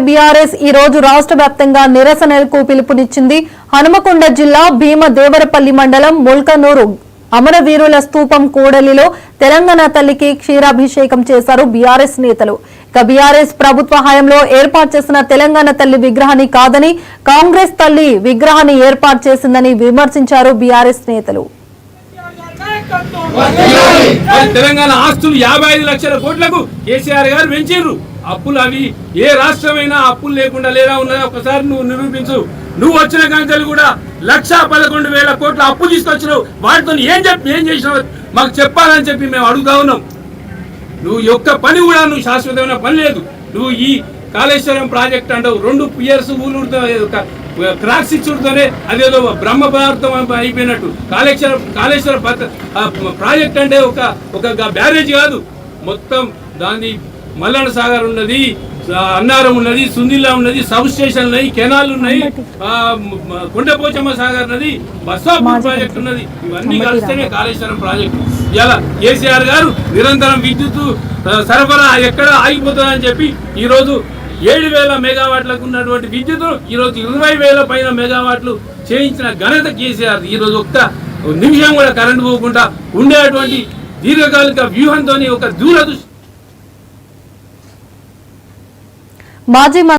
BRS ఈ రోజు రాష్ట్ర వ్యాప్తంగా నిరసనలకు పిలుపునిచ్చింది. హనుమకొండ జిల్లా భీమదేవరపల్లి మండలం ముల్కనూరు అమరవీరుల స్తూపం కూడలిలో తెలంగాణ తల్లికి క్షీరాభిషేకం చేశారు బీఆర్ఎస్ నేతలు. ఇక బీఆర్ఎస్ ప్రభుత్వ హయాంలో ఏర్పాటు చేసిన తెలంగాణ తల్లి విగ్రహాన్ని కాదని కాంగ్రెస్ తల్లి విగ్రహాన్ని ఏర్పాటు చేసిందని విమర్శించారు బీఆర్ఎస్ నేతలు. తెలంగాణ ఆస్తులు 55 లక్షల కోట్లకు కేసీఆర్ గారు పెంచారు. అప్పులు అవి ఏ రాష్ట్రమైనా అప్పులు లేకుండా లేదా ఉన్నది ఒకసారి నువ్వు నిరూపించు. నువ్వు వచ్చిన గంటలు కూడా 1,11,000 కోట్ల అప్పు తీసుకొచ్చినావు. వాటితో ఏం చేసినావు మాకు చెప్పాలని చెప్పి మేము అడుగుతా ఉన్నాం. నువ్వు యొక్క పని కూడా నువ్వు శాశ్వతమైన పని లేదు. నువ్వు ఈ కాళేశ్వరం ప్రాజెక్ట్ అంటావు 2 పియర్స్ ఊళ్ళుతో క్రాక్స్ ఇచ్చుడుతోనే అదేదో బ్రహ్మ పదార్థం అయిపోయినట్టు. కాళేశ్వర ప్రాజెక్ట్ అంటే ఒక బ్యారేజ్ కాదు, మొత్తం దాని మల్లన్న సాగర్ ఉన్నది, అన్నారం ఉన్నది, సుందిల్లా ఉన్నది, సబ్ స్టేషన్ ఉన్నాయి, కెనాల్ ఉన్నాయి, కొండపోచమ్మ సాగర్ ఉన్నది, బస్వాపూర్ ప్రాజెక్ట్ ఉన్నది. ఇవన్నీ కలిస్తేనే కాళేశ్వరం ప్రాజెక్టు. ఇలా కేసీఆర్ గారు నిరంతరం విద్యుత్ సరఫరా ఎక్కడ ఆగిపోతుందని చెప్పి ఈరోజు 7,000 మెగావాట్లకు ఉన్నటువంటి విద్యుత్ ఈరోజు 20,000 పైన మెగావాట్లు చేయించిన ఘనత కేసీఆర్. ఈరోజు ఒక్క నిమిషం కూడా కరెంటు పోకుండా ఉండేటువంటి దీర్ఘకాలిక వ్యూహంతో ఒక దూరదృష్టి